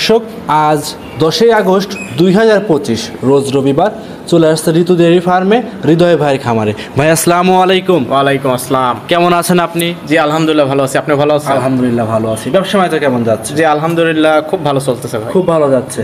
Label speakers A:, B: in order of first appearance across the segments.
A: দর্শক, আজ 10ই আগস্ট 2025 রোজ রবিবার চলে আসছে ঋতু ডেয়ারি ফার্মে হৃদয় ভাইয়ের খামারে। ভাই আসসালামু আলাইকুম।
B: ওয়ালাইকুম আসসালাম।
A: কেমন আছেন আপনি?
B: জি আলহামদুলিল্লাহ ভালো আছি। আপনি ভালো আছেন?
A: আলহামদুলিল্লাহ ভালো আছি। ব্যবসা বাণিজ্য কেমন যাচ্ছে?
B: জি আলহামদুলিল্লাহ খুব ভালো চলতেছে ভাই।
A: খুব ভালো যাচ্ছে।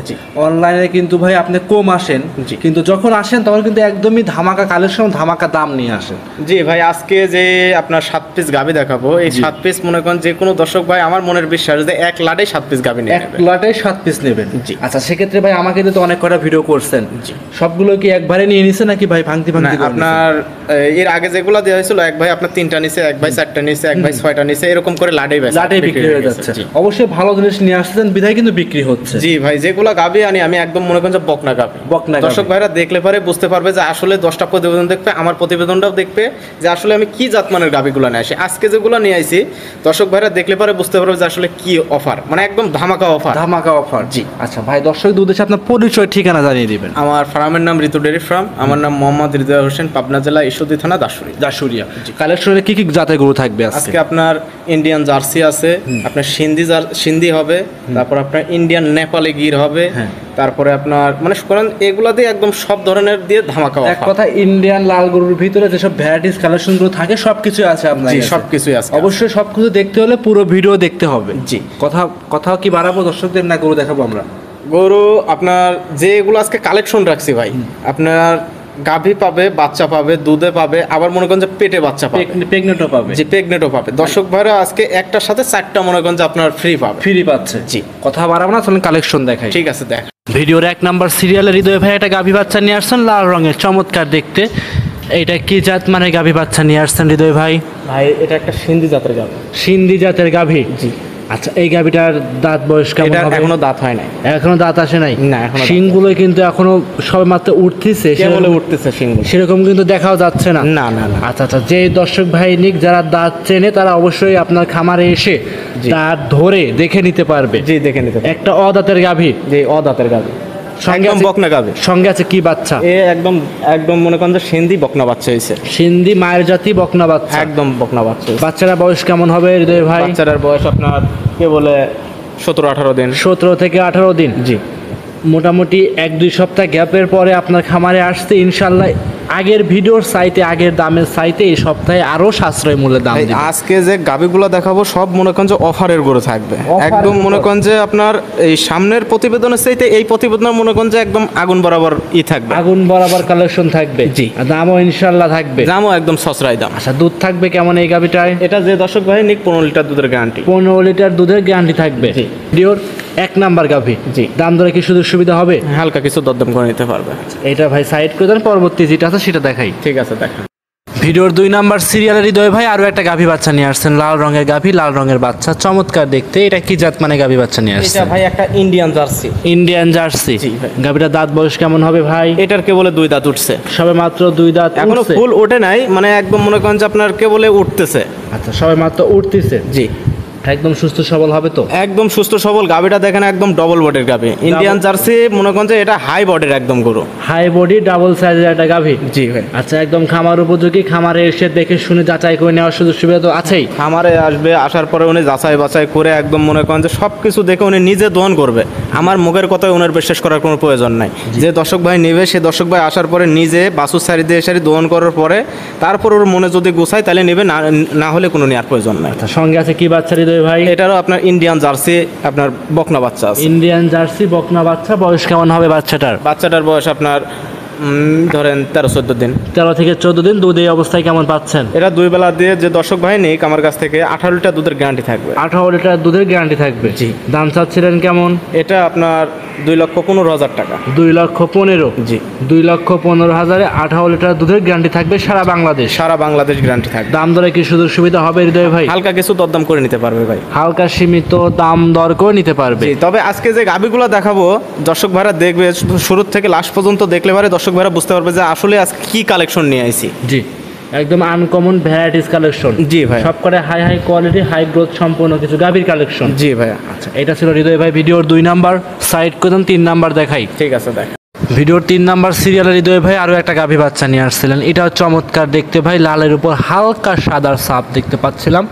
A: অনলাইনে কিন্তু ভাই আপনি কম আসেন, কিন্তু যখন আসেন তখন কিন্তু একদমই ধামাকা কালেকশন, ধামাকা দাম নিয়ে আসেন।
B: জি ভাই, আজকে যে আপনার 7 পিস গাভী দেখাবো, এই 7 পিস মনে করেন যে কোনো দর্শক ভাই আমার মনের বিশ্বাস যে এক লাটে 7 পিস গাভী নেবেন।
A: এক লাটে 7 পিস নেবেন।
B: জি।
A: আচ্ছা, সেক্ষেত্রে ভাই আমাকে তো অনেক কটা ভিডিও করছেন।
B: জি।
A: সবগুলো কি একবারে নিয়ে নিছেন নাকি ভাই ভাঙতি ভাঙতি করে?
B: আপনার এর আগে যেগুলো দেওয়া হয়েছিল, এক ভাই আপনার 3টা নিছে, এক ভাই 4টা নিছে, এক ভাই 6টা নিছে, এরকম করে লাটেই
A: বিক্রি হয়ে যাচ্ছে। অবশ্যই ভালো জিনিস নিয়ে আসছেন বিধায় কিন্তু বিক্রি হচ্ছে।
B: জি ভাই, যেগুলো গাভী আনি আমি একদম মনে করেন যে বকনা গাভী। দর্শক ভাইরা দেখলে পরে বুঝতে পারবে যে আসলে 10টা প্রতিবেদন দেখবে, আমার প্রতিবেদনটাও দেখবে যে আসলে আমি কি জাতমানের গাভীগুলো নিয়ে আসি। আজকে যেগুলো নিয়ে আইছি দর্শক ভাইরা দেখলে পরে বুঝতে পারবে যে আসলে কি অফার, মানে একদম ধামাকা অফার।
A: ধামাকা অফার। জি। আচ্ছা ভাই, দর্শক উদ্দেশ্যে আপনার পরিচয় ঠিকানা জানিয়ে দিবেন।
B: আমার ফার্মের নাম ঋতু ডেয়ারি ফার্ম। আমার নাম মোহাম্মদ হৃদয় হোসেন, পাবনা জেলা ঈশ্বরদী থানা দাসুরিয়া।
A: কালেকশনে কি কি জাতের গরু থাকবে
B: আজকে? আপনার ইন্ডিয়ান জার্সি আছে, আপনার সিন্ধি হবে, তারপর আপনার ইন্ডিয়ান নেপালি গির হবে, তারপরে আপনার মানে এগুলা দিয়ে একদম সব ধরনের দিয়ে ধামাকা।
A: এক কথা ইন্ডিয়ান লাল গরুর ভিতরে যেসব ভ্যারাইটিস কালেকশন গুলো থাকে সবকিছু আছে আপনার।
B: জি, সবকিছুই আছে।
A: অবশ্যই সবকিছু দেখতে হলে পুরো ভিডিও দেখতে হবে। জি। কথা কি বাড়াবো দর্শকদের, না গরু দেখাবো আমরা?
B: গরু আপনার যেগুলো আজকে কালেকশন রাখছি ভাই, আপনার গাভী পাবে, বাচ্চা পাবে, দুধে পাবে, আবার মনে করেন যে পেটে বাচ্চা পাবে,
A: প্রেগনেটও পাবে।
B: জি, প্রেগনেটও পাবে। দর্শক ভাইরা আজকে একটার সাথে 4টা মনে করেন যে আপনার ফ্রি
A: পাচ্ছে। জি। কথা বাড়াবো না, চলুন কালেকশন দেখাই।
B: ঠিক আছে, দেখ।
A: ভিডিওর 1 নাম্বার সিরিয়ালে হৃদয় ভাই একটা গাভী বাচ্চা নিয়ে আসছেন, লাল রঙের, চমৎকার দেখতে। এইটা কি জাত মানে গাভী বাচ্চা নিয়ে আসছেন হৃদয় ভাই?
B: ভাই এটা একটা সিন্ধি জাতের গাভী।
A: সিন্ধি জাতের গাভী? জি। আচ্ছা, এই গাভীটার দাঁত বয়স কেমন হবে?
B: এখনো দাঁত হয় নাই।
A: এখনো দাঁত আসে নাই?
B: না, এখনো।
A: শিংগুলো কিন্তু এখনো সবে মাত্র উঠতেছে,
B: কেবলে উঠতেছে শিংগুলো,
A: সেরকম কিন্তু দেখাও যাচ্ছে না।
B: না না না।
A: আচ্ছা আচ্ছা, যে দর্শক ভাই নিক যারা দাঁত চেনে তারা অবশ্যই আপনার খামারে এসে দাঁত ধরে দেখে নিতে পারবে।
B: জি, দেখে নিতে পারবে।
A: একটা অদাঁতের গাভী?
B: জি, অদাঁতের গাভী, একদম বকনা গাভী।
A: সঙ্গে আছে কি বাচ্চা?
B: একদম মনে করেন যে সিন্ধি বকনা বাচ্চা হয়েছে।
A: সিন্ধি মায়ের জাতি বকনা বাচ্চা,
B: একদম বকনা বাচ্চা।
A: বাচ্চাটার বয়স কেমন হবে হৃদয় ভাই?
B: বাচ্চাটার বয়স আপনার কে বলে 17-18 দিন।
A: 17 থেকে 18 দিন।
B: জি।
A: মোটামুটি 1-2 সপ্তাহ গ্যাপের পরে আপনার খামারে আসতে ইনশাল্লাহ আগের ভিডিওর সাইটে, আগের দামের সাইটে এই সপ্তাহে আরো সাশ্রয় মূল্যে দাম দিবে।
B: আজকে যে গাভীগুলো দেখাবো সব মনে করেন যে অফারের গরু থাকবে। একদম মনে করেন যে আপনার এই সামনের প্রতিবেদনের চাইতে এই প্রতিবেদনের মনে করেন যে একদম আগুন বরাবর থাকবে,
A: আগুন বরাবর কালেকশন থাকবে। জি। দামও ইনশাল্লাহ থাকবে,
B: দামও একদম সস্তায় দাম।
A: আচ্ছা, দুধ থাকবে কেমন এই গাভীটায়?
B: এটা যে দর্শক ভাই নিক 15 লিটার দুধের গ্যারান্টি।
A: 15 লিটার দুধের গ্যারান্টি থাকবে। জি। ভিডিওর 1 নাম্বার গাভী। জি। দাম দরে কি সুযোগ সুবিধা হবে?
B: হালকা কিছু দরদাম করে নিতে পারবে।
A: এটা ভাই সাইড করে দেন, পরবর্তী যেটা আছে সেটা দেখাই।
B: ঠিক আছে, দেখা।
A: ভিডিওর 2 নাম্বার সিরিয়ালের হৃদয় ভাই আরো একটা গাভী বাচ্চা নিয়ে আসছেন, লাল রঙের গাভী, লাল রঙের বাচ্চা, চমৎকার দেখতে। এটা কি জাত মানে গাভী বাচ্চা নিয়ে আসছেন?
B: এটা ভাই একটা ইন্ডিয়ান জার্সি।
A: Indian jersey? জি ভাই। গাভীটার দাঁত বয়স কেমন হবে ভাই?
B: এটার কে বলে 2 দাঁত উঠছে,
A: সবে মাত্র 2 দাঁত,
B: এখনো ফুল ওঠে নাই, মানে একদম মনে করেন যে আপনার কে বলে উঠতেছে।
A: আচ্ছা, সবে মাত্র উঠতেছে। জি। একদম সুস্থ সবল হবে তো?
B: একদম সুস্থ সবল। গাভীটা দেখেন একদম ডবল বডির গাভী, ইন্ডিয়ান জার্সি মনে করেন যে এটা হাই বডির একদম গরু,
A: হাই বডি ডাবল সাইজের একটা গাভী।
B: জি ভাই।
A: আচ্ছা, একদম খামার উপযোগী। খামারে এসে দেখে শুনে যাচাই করে নেওয়ার সুযোগ সুবিধা তো আছেই।
B: খামারে আসবে, আসার পরে উনি যাচাই বাছাই করে একদম মনে করেন যে সব কিছু দেখে উনি নিজে দহন করবে। আমার মুখের কথায় ওনার বিশ্বাস করার কোনো প্রয়োজন নাই। যে দর্শক ভাই নেবে সে দর্শক ভাই আসার পরে নিজে বাছুর সারি দিয়ে সারি দহন করার পরে তারপর ওর মনে যদি গোছায় তাহলে নেবে, না হলে কোনো নেওয়ার প্রয়োজন নাই।
A: সঙ্গে আছে কি বাচ্চা হৃদয় ভাই?
B: এটারও আপনার ইন্ডিয়ান জার্সি আপনার বকনা বাচ্চা আছে।
A: ইন্ডিয়ান জার্সি বকনা বাচ্চা। বয়স কেমন হবে বাচ্চাটার?
B: বাচ্চাটার বয়স আপনার ধরেন 13-14 দিন।
A: 13 থেকে 14 দিন। দুধ এই অবস্থায় কেমন পাচ্ছেন?
B: এটা 2 বেলা দিয়ে যে দর্শক ভাই নিক আমার কাছ থেকে 18 লিটার দুধের গ্যারান্টি থাকবে।
A: 18 লিটার দুধের গ্যারান্টি থাকবে। জি। দাম চাচ্ছিলেন কেমন?
B: এটা আপনার 2,15,000 টাকা।
A: 2,15,000? জি। 2,15,000-এ 18 লিটার দুধের গ্যারান্টি থাকবে সারা বাংলাদেশ?
B: সারা বাংলাদেশ গ্যারান্টি থাকবে।
A: দাম দরে কি সুযোগ সুবিধা হবে হৃদয় ভাই?
B: হালকা কিছু দরদাম করে নিতে পারবে ভাই,
A: হালকা সীমিত দাম দর করে নিতে পারবে।
B: তবে আজকে যে গাভীগুলো দেখাবো দর্শক ভাইরা দেখবে শুরু থেকে লাস্ট পর্যন্ত দেখলে পারে দর্শক ভাইরা বুঝতে পারবে যে আসলে আজকে কি কালেকশন নিয়ে আইছি।
A: জি। একদম আনকমন ভ্যারাইটিস কালেকশন। জি ভাই। সব করে হাই কোয়ালিটি, হাই গ্রোথ সম্পূর্ণ কিছু গাভীর কালেকশন।
B: জি ভাই।
A: আচ্ছা, এটা ছিল হৃদয় ভাই ভিডিওর 2 নাম্বার। সাইড করে দেন, 3 নাম্বার দেখাই।
B: ঠিক আছে, দেখ।
A: ভিডিওর 3 নাম্বার সিরিয়ালের হৃদয় ভাই আরো একটা গাভী বাচ্চা নিয়ে আসছিলেন। এটাও চমৎকার দেখতে ভাই, লালের উপর হালকা সাদার ছাপ দেখতে পাচ্ছিলাম।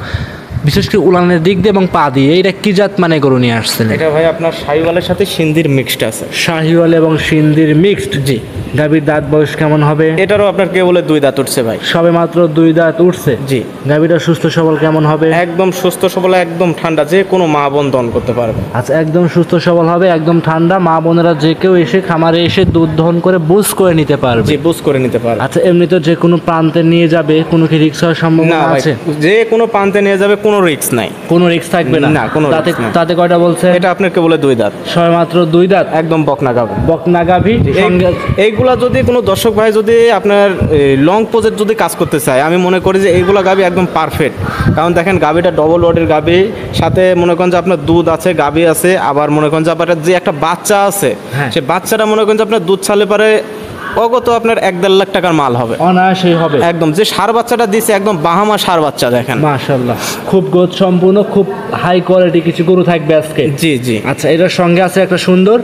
A: বিশেষ করে উলানের দিক দিয়ে এবং পা দিয়ে, এটা কি জাত মানে গরু নিয়ে আসছেন?
B: এটা ভাই আপনার শাহিওয়ালের সাথে সিন্ধির মিক্সড আছে।
A: শাহিওয়াল এবং সিন্ধির মিক্সড।
B: জি।
A: গাভীর দাঁত বয়স কেমন হবে?
B: এটারও আপনার কে বলে 2 দাঁত উঠছে ভাই।
A: সবে মাত্র 2 দাঁত উঠছে।
B: জি।
A: গাভীটা সুস্থ সবল কেমন হবে?
B: একদম সুস্থ সবল, একদম ঠান্ডা, যে কোনো মা বোন দহন করতে পারবে।
A: আচ্ছা, একদম সুস্থ সবল হবে, একদম ঠান্ডা, মা বোনেরা যে কেউ এসে খামারে এসে দুধ দহন করে বুঝ করে নিতে পারবে।
B: জি, বুঝ করে নিতে পারবে।
A: আচ্ছা, এমনি তো যে কোনো প্রান্তে নিয়ে যাবে, কোনো কি রিস্ক হওয়ার
B: না
A: সম্ভাবনা
B: ভাই,
A: আছে?
B: যে কোনো প্রান্তে নিয়ে যাবে, কোনো রিস্ক নাই।
A: কোনো রিস্ক থাকবে না?
B: না, কোনো
A: তাতে
B: risk নাই।
A: তাতে কয়টা বলছে?
B: এটা আপনার কে বলে 2 দাঁত।
A: সবে মাত্র 2 দাঁত।
B: একদম বকনা গাভী।
A: বকনা গাভী সঙ্গে।
B: এইগুলা যদি কোনো দর্শক ভাই যদি আপনার লং প্রজেক্ট যদি কাজ করতে চায়, আমি মনে করি যে এইগুলা গাভী একদম পারফেক্ট। কারণ দেখেন গাভীটা ডবল বডির গাভী, সাথে মনে করেন যে আপনার দুধ আছে, গাভী আছে, আবার মনে করেন যে আপনার যে একটা বাচ্চা আছে,
A: হ্যাঁ।
B: সে বাচ্চাটা মনে করেন যে আপনার দুধ ছালে পারে অগত আপনার 1-1.5 লাখ টাকার মাল হবে
A: অনায়াসেই হবে।
B: একদম। যে সার বাচ্চাটা দিছে একদম বাহামা সার বাচ্চা, দেখেন
A: মাশাআল্লাহ, খুব গোদ সম্পূর্ণ, খুব হাই কোয়ালিটি কিছু গরু থাকবে আজকে।
B: জি জি।
A: আচ্ছা, এটার সঙ্গে আছে একটা সুন্দর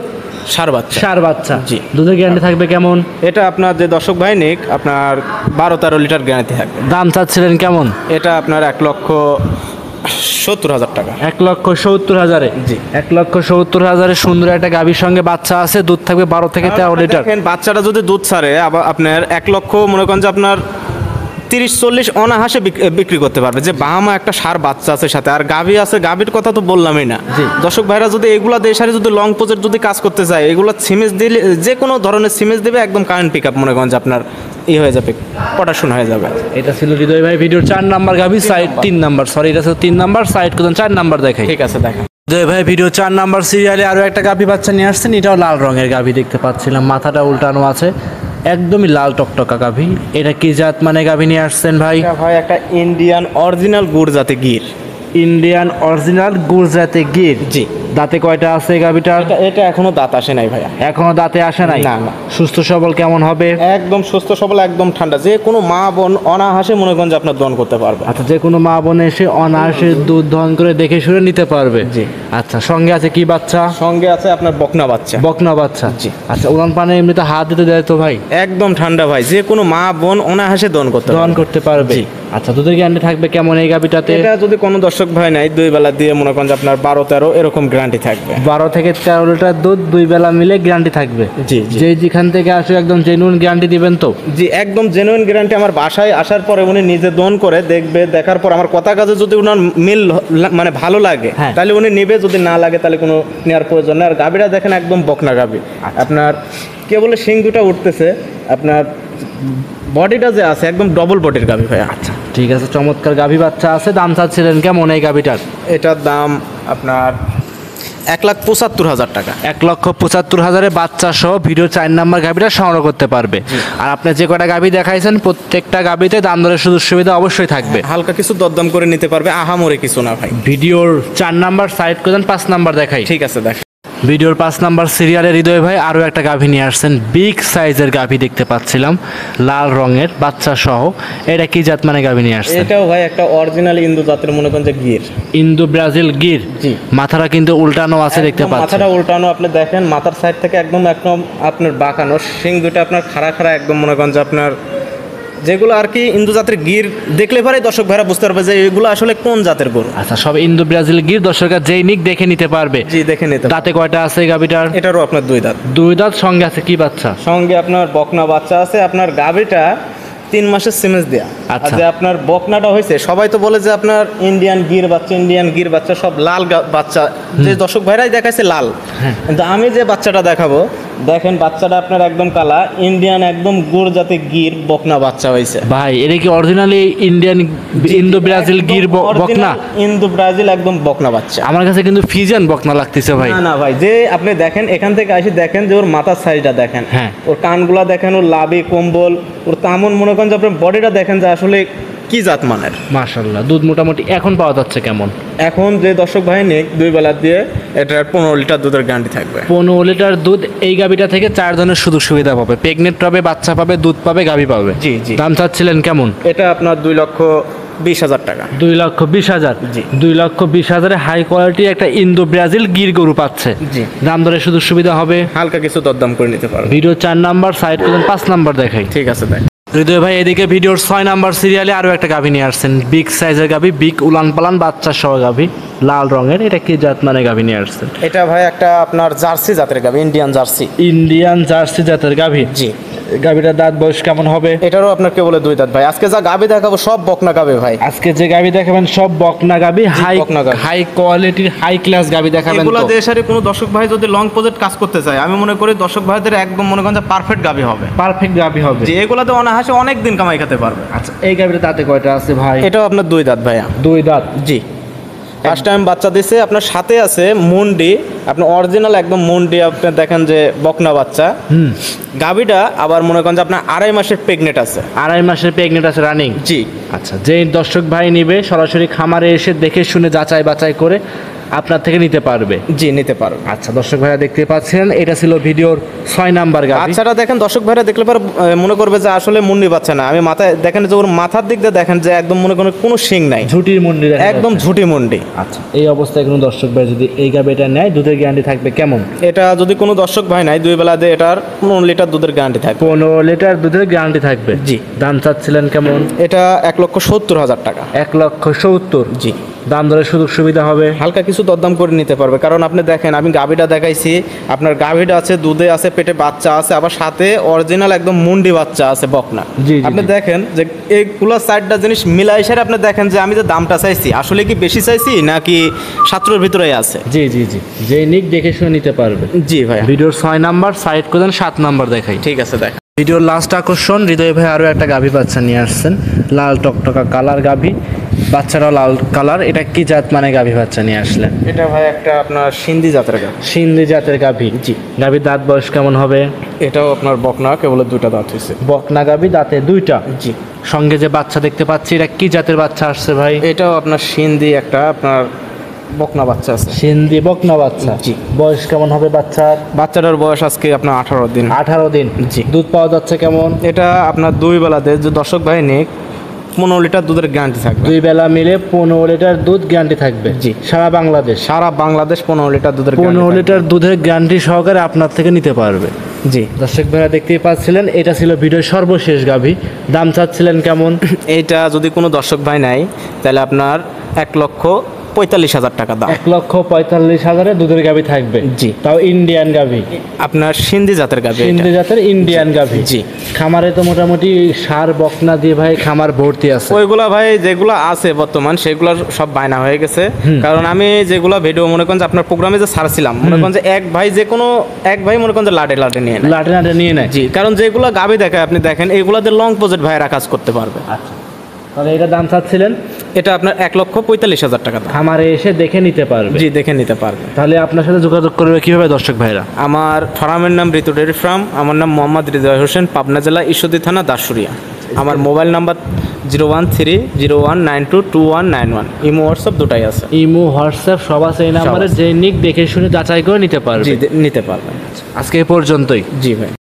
B: সার বাচ্চা।
A: সার বাচ্চা।
B: জি।
A: দুধের গ্যারান্টি থাকবে কেমন?
B: এটা আপনার যে দর্শক ভাই নিক, আপনার 12-13 লিটার গ্যারান্টি থাকবে।
A: দাম চাচ্ছিলেন কেমন?
B: এটা আপনার 1,70,000 টাকা।
A: 1,70,000-এ?
B: জি।
A: 1,70,000-এ সুন্দর একটা গাভীর সঙ্গে বাচ্চা আছে, দুধ থাকবে 12 থেকে 13 লিটার।
B: দেখেন বাচ্চাটা যদি দুধ ছাড়ে, আবার আপনার 1 লক্ষ মনে করেন যে আপনার 30-40 অনাহাসে বিক্রি করতে পারবে। যে বাহামা একটা সার বাচ্চা আছে সাথে, আর গাভী আছে, গাভীর কথা তো বললামই না।
A: জি।
B: দর্শক ভাইরা যদি এগুলা দিয়ে সারে যদি লং প্রজেক্ট যদি কাজ করতে চায়, এগুলো সিমেজ দিলে যে কোনো ধরনের সিমেজ দেবে, একদম কারেন্ট পিক আপ মনে করেন যে আপনার হয়ে যাবে, পটাশন হয়ে যাবে।
A: এটা ছিল হৃদয় ভাই ভিডিওর 4 নাম্বার গাভী, সাইড 3 নাম্বার, সরি এটা ছিল 3 নাম্বার, সাইড করুন 4 নাম্বার দেখাই।
B: ঠিক আছে, দেখেন।
A: হৃদয় ভাই ভিডিও 4 নাম্বার সিরিয়ালে আরো একটা গাভী বাচ্চা নিয়ে আসছেন। এটাও লাল রঙের গাভী দেখতে পাচ্ছিলাম, মাথাটা উল্টানো আছে, একদমই লাল টকটকা গাভী। এটা কি জাত মানে গাভী নিয়ে আসছেন ভাই?
B: এটা ভাই একটা ইন্ডিয়ান অরিজিনাল গুড় জাতে গির।
A: ইন্ডিয়ান অরিজিনাল গুজরাতে গির।
B: জি।
A: দাঁতে কয়টা আছে এই গাভীটার?
B: এটা এখনো দাঁত আসে নাই ভাইয়া।
A: এখনো দাঁতে আসে নাই?
B: না, না।
A: সুস্থ সবল কেমন হবে?
B: একদম সুস্থ সবল, একদম ঠান্ডা, যে কোনো মা বোন অনাহাসে মনে করেন যে আপনার দহন করতে পারবে।
A: আচ্ছা, যে কোনো মা বোন এসে অনায়াসে দুধ দহন করে দেখে শুনে নিতে পারবে।
B: জি।
A: আচ্ছা, সঙ্গে আছে কি বাচ্চা?
B: সঙ্গে আছে আপনার বকনা বাচ্চা।
A: বকনা বাচ্চা।
B: জি।
A: আচ্ছা, উড়ান পানে এমনিতে হাত দিতে দেয় তো ভাই?
B: একদম ঠান্ডা ভাই, যে কোনো মা বোন অনাহাসে দহন করতে
A: দহন
B: পারবে।
A: করতে পারবে।
B: জি।
A: আচ্ছা, দুধের গ্যারান্টি থাকবে কেমন এই গাভীটাতে?
B: এটা যদি কোনো দর্শক ভাই নাই, 2 বেলা দিয়ে মনে করেন যে আপনার 12-13 এরকম গ্যারান্টি থাকবে।
A: 12 থেকে 13 লিটার দুধ 2 বেলা মিলে গ্যারান্টি থাকবে।
B: জি, জি।
A: যেখান থেকে আসে একদম জেনুইন গ্যারান্টি দিবেন তো?
B: জি, একদম জেনুইন গ্যারান্টি। আমার বাসায় আসার পরে উনি নিজে দহন করে দেখবে, দেখার পর আমার কথা কাজে যদি উনার মিল মানে ভালো লাগে,
A: হ্যাঁ।
B: তাহলে উনি নেবে, যদি না লাগে তাহলে কোনো নেওয়ার প্রয়োজন নেই। আর গাভীটা দেখেন একদম বকনা গাভী। আপনার কে বলে শিং দুটা উঠতেছে, আপনার বডিটা যে আছে একদম ডবল বডির গাভী ভাই।
A: আচ্ছা, ঠিক আছে, চমৎকার গাভী বাচ্চা আছে। দাম চাচ্ছিলেন কেমন এই গাভীটার?
B: এটার দাম আপনার 1,75,000 টাকা।
A: 1,75,000-এ বাচ্চা সহ ভিডিও 4 নাম্বার গাভীটা সংগ্রহ করতে পারবে। আর আপনি যে কটা গাভী দেখাইছেন প্রত্যেকটা গাভীতে দাম দরের সুযোগ সুবিধা অবশ্যই থাকবে।
B: হালকা কিছু দরদাম করে নিতে পারবে, আহামরি কিছু না ভাই।
A: ভিডিওর 4 নাম্বার সাইড করে দেন, 5 নাম্বার দেখাই।
B: ঠিক আছে, দেখ।
A: ভিডিওর 5 নাম্বার সিরিয়ালে হৃদয় ভাই আরও একটা গাভী নিয়ে আসছেন, বিগ সাইজের গাভী দেখতে পাচ্ছিলাম, লাল রঙের বাচ্চা সহ। এটা কি জাত মানে গাভী নিয়ে আসছেন?
B: এটাও ভাই একটা অরিজিনাল ইন্দু জাতের মনে করেন যে গির।
A: Indo Brazil Gir.
B: জি।
A: মাথাটা কিন্তু উল্টানো আছে দেখতে
B: একদম
A: পাচ্ছেন।
B: মাথাটা উল্টানো, আপনি দেখেন মাথার সাইড থেকে একদম আপনার বাঁকানো, শিং দুটো আপনার খাড়া খাড়া, একদম মনে করেন যে আপনার যেগুলো আর কি ইন্দু জাতের গির দেখলে পরে দর্শক ভাইরা বুঝতে পারবে যে এগুলো আসলে কোন জাতের গরু।
A: আচ্ছা, সব ইন্দো ব্রাজিল গির, দর্শকরা যেই নিক দেখে নিতে পারবে।
B: জি, দেখে নিতে।
A: দাঁতে কয়টা আছে এই গাভীটার?
B: এটারও আপনার 2 দাঁত।
A: 2 দাঁত, সঙ্গে আছে কি বাচ্চা?
B: সঙ্গে আপনার বকনা বাচ্চা আছে। আপনার গাভীটা 3 মাসের সিমেজ দেয়া। আর
A: আচ্ছা।
B: যে আপনার বকনাটা হয়েছে, সবাই তো বলে যে আপনার ইন্ডিয়ান গির বাচ্চা সব লাল বাচ্চা, যে দর্শক ভাইরাই দেখাইছে লাল।
A: হ্যাঁ।
B: কিন্তু আমি যে বাচ্চাটা দেখাবো, দেখেন বাচ্চাটা আপনার একদম কালা, ইন্ডিয়ান একদম গুড় জাতে গির বকনা বাচ্চা হয়েছে
A: ভাই। এটা কি originally Indian Indo Brazil Gir বকনা?
B: ইন্দো ব্রাজিল একদম বকনা বাচ্চা।
A: আমার কাছে কিন্তু ফিজিয়ান বকনা লাগতেছে ভাই।
B: না না ভাই, যে আপনি দেখেন এখান থেকে আসি, দেখেন যে ওর মাথার সাইজটা দেখেন,
A: হ্যাঁ।
B: ওর কানগুলা দেখেন, ওর লাভি কম্বল, ওর তামন মনে করেন যে আপনার বডিটা দেখেন যে আসলে কি জাত মানের।
A: মাশাআল্লাহ, দুধ মোটামুটি এখন পাওয়া যাচ্ছে কেমন?
B: এখন যে দর্শক ভাই নেক 2 বেলা দিয়ে এটার 15 লিটার দুধের গ্যারান্টি থাকবে।
A: 15 লিটার দুধ এই গাভীটা থেকে 4 ধরনের সুযোগ সুবিধা পাবে, প্রেগনেন্ট পাবে, বাচ্চা পাবে, দুধ পাবে, গাভী পাবে।
B: জি, জি।
A: দাম চাচ্ছিলেন কেমন?
B: এটা আপনার 2,20,000 টাকা।
A: 2,20,000।
B: জি।
A: 2,20,000-এ হাই কোয়ালিটি একটা ইন্দো ব্রাজিল গির গরু পাচ্ছে।
B: জি।
A: দাম দরের সুযোগ সুবিধা হবে।
B: হালকা কিছু দরদাম করে নিতে পারবে।
A: ভিডিও 4 নাম্বার সাইড করে 5 নাম্বার দেখাই।
B: ঠিক আছে, দেখ।
A: হৃদয় ভাই এদিকে ভিডিওর 6 নাম্বার সিরিয়ালে আরো একটা গাভী নিয়ে আসছেন, বিগ সাইজের গাভী, বিগ উলান পালান বাচ্চা সহ গাভী, লাল রঙের। এটা কি জাত মানে গাভী নিয়ে আসছেন?
B: এটা ভাই একটা আপনার জার্সি জাতের গাভী, ইন্ডিয়ান জার্সি।
A: ইন্ডিয়ান জার্সি জাতের গাভী।
B: জি।
A: গাভীটার দাঁত বয়স কেমন হবে?
B: এটারও আপনার কেবল 2 দাঁত ভাই। আজকে যা গাভী দেখাবো সব বকনা গাভী ভাই।
A: আজকে যে গাভী দেখাবেন সব বকনা গাভী, হাই
B: বকনা গাভী।
A: হাই কোয়ালিটির হাই ক্লাস গাভী দেখাবেন
B: এগুলো
A: তো?
B: দেশারি কোনো দর্শক ভাই যদি লং প্রজেক্ট কাজ করতে চায়, আমি মনে করি দর্শক ভাইদের একদম মনে করেন যে পারফেক্ট গাভী হবে।
A: পারফেক্ট গাভী হবে।
B: যে এগুলাতে অনাহাসে অনেক দিন কামাই খেতে পারবে।
A: আচ্ছা, এই গাভীটার দাঁতে কয়টা আছে ভাই?
B: এটাও আপনার 2 দাঁত ভাইয়া।
A: 2 দাঁত।
B: জি। ফার্স্ট টাইম বাচ্চা দিছে। আপনার সাথে আছে মুন্ডি, আপনার অরিজিনাল একদম মুন্ডি। আপনি দেখেন যে বকনা বাচ্চা। গাভীটা আবার মনে করেন যে আপনার 2.5 মাসের প্রেগনেন্ট আছে।
A: 2.5 মাসের প্রেগনেন্ট আছে রানিং।
B: জি।
A: আচ্ছা, যে দর্শক ভাই নিবে সরাসরি খামারে এসে দেখে শুনে যাচাই বাছাই করে আপনার থেকে নিতে পারবে।
B: জি, নিতে পারো।
A: আচ্ছা দর্শক ভাইরা দেখতে পাচ্ছেন, এটা ছিল ভিডিওর 6 নাম্বার গাভী।
B: বাচ্চাটা দেখেন, দর্শক ভাইরা দেখলে পরে মনে করবে যে আসলে মুন্ডি বাচ্চা না। আমি মাথায় দেখেন যে ওর মাথার দিক দিয়ে দেখেন যে একদম মনে করেন কোনো শিং নাই,
A: ঝুটির মুন্ডি দেখা
B: একদম
A: যাচ্ছে।
B: ঝুটি মুন্ডি।
A: আচ্ছা, এই অবস্থায় কোনো দর্শক ভাই যদি এই গাভীটা নেয়, দুধের গ্যারান্টি থাকবে কেমন?
B: এটা যদি কোনো দর্শক ভাই নাই, 2 বেলা দিয়ে এটার 15 লিটার দুধের গ্যারান্টি থাকবে।
A: 15 লিটার দুধের গ্যারান্টি থাকবে।
B: জি।
A: দাম চাচ্ছিলেন কেমন?
B: এটা 1,70,000 টাকা।
A: 1,70,000।
B: জি।
A: দাম দরের সুযোগ সুবিধা হবে?
B: হালকা কিছু দরদাম করে নিতে পারবে। কারণ আপনি দেখেন, আমি গাভীটা দেখাইছি, আপনার গাভীটা আছে, দুধে আছে, পেটে বাচ্চা আছে, আবার সাথে অরিজিনাল একদম মুন্ডি বাচ্চা আছে বকনা।
A: জি, জি,
B: আপনি
A: জি।
B: দেখেন যে এইগুলো 4টা জিনিস মিলাই সেরে আপনি দেখেন যে আমি যে দামটা চাইছি আসলে কি বেশি চাইছি নাকি 700-এর ভিতরেই আছে।
A: জি জি জি, যে নিক দেখে শুনে নিতে পারবে।
B: জি ভাই।
A: ভিডিওর 6 নাম্বার সাইড করে দেন, 7 নাম্বার দেখাই।
B: ঠিক আছে, দেখ।
A: ভিডিওর লাস্ট আকর্ষণ, হৃদয় ভাই আরও একটা গাভী বাচ্চা নিয়ে আসছেন, লাল টকটকা কালার গাভী, বাচ্চারাও লাল কালার। এটা কি জাত মানে গাভী বাচ্চা নিয়ে আসলেন?
B: এটা ভাই একটা আপনার সিন্ধি জাতের গাভী।
A: সিন্ধি জাতের গাভী।
B: জি।
A: গাভীর দাঁত বয়স কেমন হবে?
B: এটাও আপনার বকনা, কেবল 2টা দাঁত হয়েছে।
A: বকনা গাভী, দাঁতে 2টা।
B: জি।
A: সঙ্গে যে বাচ্চা দেখতে পাচ্ছি, এটা কি জাতের বাচ্চা আসছে ভাই?
B: এটাও আপনার সিন্ধি একটা আপনার বকনা বাচ্চা আছে।
A: সিন্ধি বকনা বাচ্চা।
B: জি।
A: বয়স কেমন হবে বাচ্চার?
B: বাচ্চাটার বয়স আজকে আপনার 18 দিন।
A: 18 দিন।
B: জি।
A: দুধ পাওয়া যাচ্ছে কেমন?
B: এটা আপনার 2 বেলাতে যে দর্শক ভাই নিক 15 লিটার দুধের গ্যারান্টি থাকবে।
A: 2 বেলা মিলে 15 লিটার দুধ গ্যারান্টি থাকবে।
B: জি।
A: সারা বাংলাদেশ?
B: সারা বাংলাদেশ 15 লিটার দুধের
A: 15 লিটার দুধের গ্যারান্টি সহকারে আপনার থেকে নিতে পারবে।
B: জি।
A: দর্শক ভাইরা দেখতেই পাচ্ছিলেন, এটা ছিল ভিডিওর সর্বশেষ গাভী। দাম চাচ্ছিলেন কেমন?
B: এইটা যদি কোনো দর্শক ভাই নাই, তাহলে আপনার 1,45,000 টাকা দাম।
A: 1,45,000 দুধের গাভী থাকবে।
B: জি।
A: তাও ইন্ডিয়ান গাভী,
B: আপনার সিন্ধি জাতের গাভী।
A: সিন্ধি জাতের ইন্ডিয়ান গাভী।
B: জি।
A: খামারে তো মোটামুটি সার বকনা দিয়ে ভাই খামার ভর্তি আছে।
B: ওইগুলা ভাই যেগুলো আছে বর্তমান সেগুলো সব বায়না হয়ে গেছে। কারণ আমি যেগুলো ভিডিও মনে করেন যে আপনার প্রোগ্রামে যে ছাড়ছিলাম, মনে করেন যে এক ভাই মনে করেন যে লাটে নিয়ে নেয়।
A: লাটে লাটে নিয়ে নেয়।
B: জি। কারণ যেগুলো গাভী দেখায় আপনি দেখেন, এইগুলাতে লং প্রজেক্ট ভাইয়েরা কাজ করতে পারবে।
A: আচ্ছা, তাহলে এটা দাম চাচ্ছিলেন?
B: এটা আপনার 1,45,000 টাকা দাম।
A: খামারে এসে দেখে নিতে পারবে।
B: জি, দেখে নিতে পারবে।
A: তাহলে আপনার সাথে যোগাযোগ করবে কিভাবে দর্শক ভাইরা?
B: আমার ফার্মের নাম ঋতু ডেয়ারি ফার্ম। আমার নাম মোহাম্মদ হৃদয় হোসেন, পাবনা জেলা ঈশ্বরদী থানা, দাসুরিয়া। আমার মোবাইল নাম্বার 01301922191। ইমো হোয়াটসঅ্যাপ দুটাই আছে।
A: ইমো হোয়াটসঅ্যাপ সব আছে এই নাম্বারে, যে নিক দেখে শুনে যাচাই করে নিতে পারবে।
B: জি, নিতে পারবেন।
A: আজকে এই পর্যন্তই।
B: জি ভাই।